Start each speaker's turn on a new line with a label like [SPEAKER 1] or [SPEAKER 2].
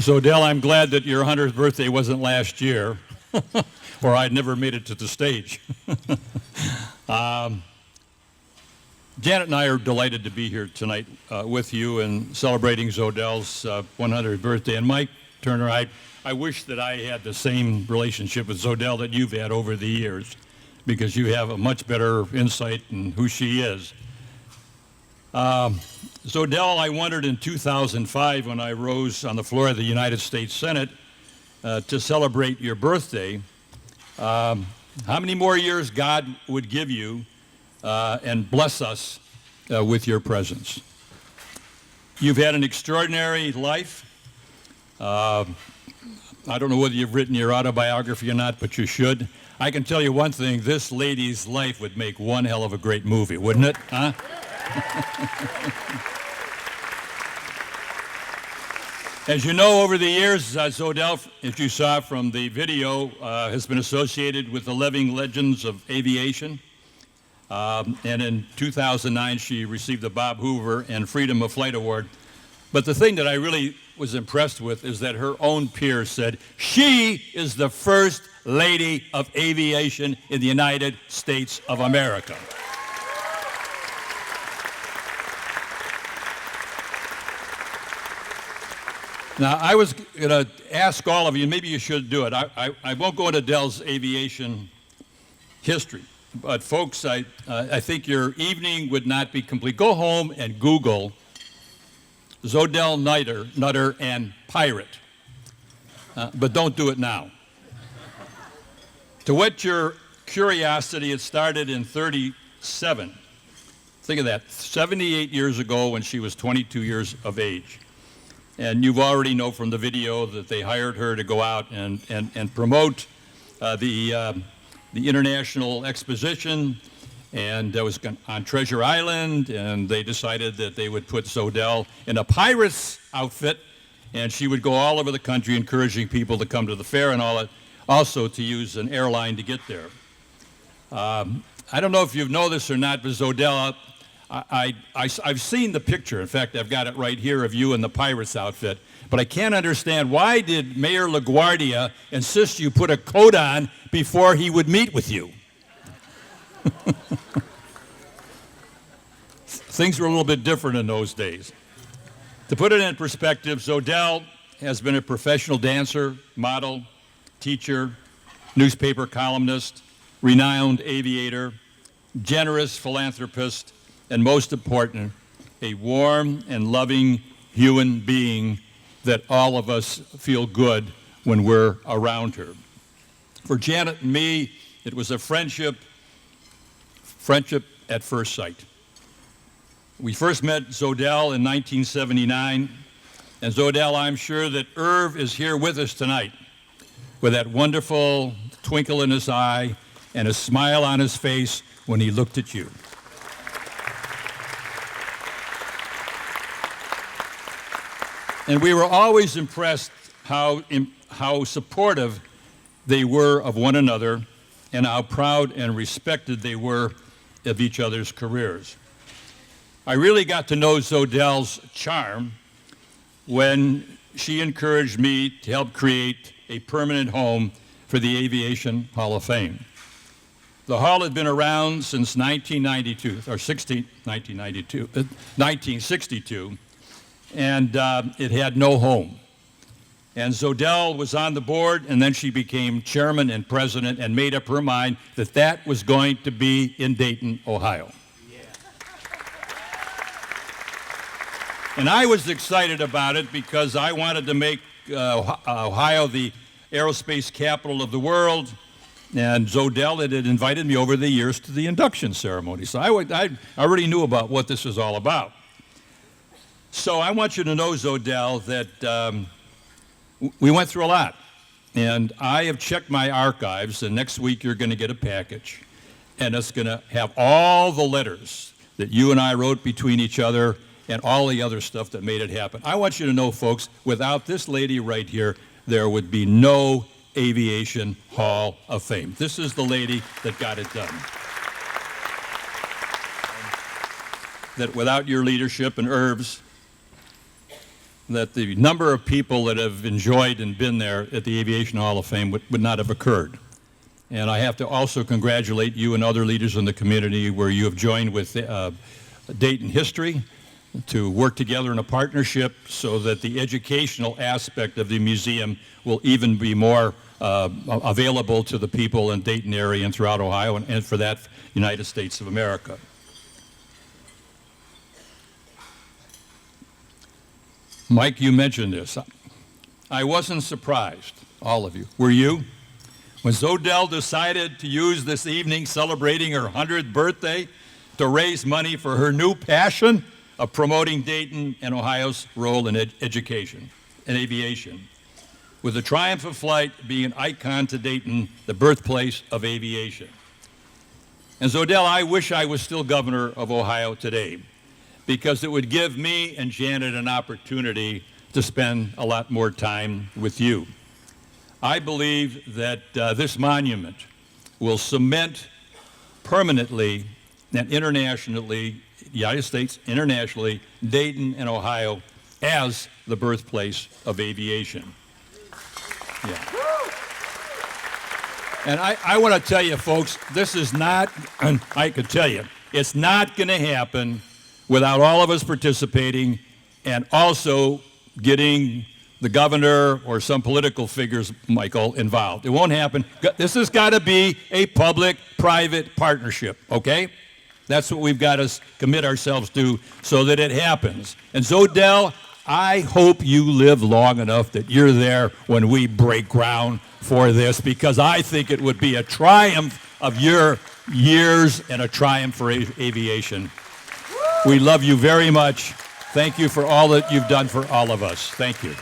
[SPEAKER 1] So, Dell, I'm glad that your 100th birthday wasn't last year, or I'd never made it to the stage. Janet and I are delighted to be here tonight with you and celebrating Zoe Dell's 100th birthday. And Mike Turner, I wish that I had the same relationship with Zoe Dell that you've had over the years, because you have a much better insight in who she is. Zoe Dell, I wondered in 2005 when I rose on the floor of the United States Senate to celebrate your birthday, how many more years God would give you and bless us with your presence. You've had an extraordinary life. I don't know whether you've written your autobiography or not, but you should. I can tell you one thing, this lady's life would make one hell of a great movie, wouldn't it? Huh? As you know, over the years, Zoe Dell, as you saw from the video, has been associated with the living legends of aviation. And in 2009, she received the Bob Hoover and Freedom of Flight Award. But the thing that I really was impressed with is that her own peers said, she is the first lady of aviation in the United States of America. Now, I was going to ask all of you, maybe you should do it. I won't go into Dell's aviation history, but folks, I think your evening would not be complete. Go home and Google Zoe Dell Nutter and pirate, but don't do it now. To whet your curiosity, it started in 1937. Think of that, 78 years ago when she was 22 years of age. And you already know from the video that they hired her to go out and promote the International Exposition, and that was on Treasure Island, and they decided that they would put Zoe Dell in a pirate's outfit, and she would go all over the country encouraging people to come to the fair and all that, also to use an airline to get there. I don't know if you know this or not, but Zoe Dell, I've seen the picture. In fact, I've got it right here of you in the pirate's outfit. But I can't understand, why did Mayor LaGuardia insist you put a coat on before he would meet with you? Things were a little bit different in those days. To put it in perspective, Zoe Dell has been a professional dancer, model, teacher, newspaper columnist, renowned aviator, generous philanthropist, and most important, a warm and loving human being that all of us feel good when we're around her. For Janet and me, it was a friendship at first sight. We first met Zoe Dell in 1979, and Zoe Dell, I'm sure that Irv is here with us tonight with that wonderful twinkle in his eye and a smile on his face when he looked at you. And we were always impressed how supportive they were of one another and how proud and respected they were of each other's careers. I really got to know Zoe Dell's charm when she encouraged me to help create a permanent home for the Aviation Hall of Fame. The hall had been around since 1962, and it had no home. And Zoe Dell was on the board, and then she became chairman and president and made up her mind that that was going to be in Dayton, Ohio. Yeah. And I was excited about it because I wanted to make Ohio the aerospace capital of the world, and Zoe Dell had invited me over the years to the induction ceremony. So I already knew about what this was all about. So I want you to know, Zoe Dell, that we went through a lot. And I have checked my archives, and next week you're going to get a package. And it's going to have all the letters that you and I wrote between each other and all the other stuff that made it happen. I want you to know, folks, without this lady right here, there would be no Aviation Hall of Fame. This is the lady that got it done. That without your leadership and Irv's, that the number of people that have enjoyed and been there at the Aviation Hall of Fame would not have occurred. And I have to also congratulate you and other leaders in the community where you have joined with Dayton History to work together in a partnership so that the educational aspect of the museum will even be more available to the people in Dayton area and throughout Ohio, and for that, United States of America. Mike, you mentioned this. I wasn't surprised, all of you. Were you? When Zoe Dell decided to use this evening celebrating her 100th birthday to raise money for her new passion of promoting Dayton and Ohio's role in education and aviation, with the Triumph of Flight being an icon to Dayton, the birthplace of aviation. And Zoe Dell, I wish I was still governor of Ohio today, because it would give me and Janet an opportunity to spend a lot more time with you. I believe that this monument will cement permanently and internationally, United States, internationally, Dayton and Ohio as the birthplace of aviation. Yeah. And I want to tell you, folks, this is not, I could tell you, it's not going to happen without all of us participating and also getting the governor or some political figures, Michael, involved. It won't happen. This has got to be a public-private partnership, okay? That's what we've got to commit ourselves to so that it happens. And Zoe Dell, I hope you live long enough that you're there when we break ground for this, because I think it would be a triumph of your years and a triumph for aviation. We love you very much. Thank you for all that you've done for all of us. Thank you.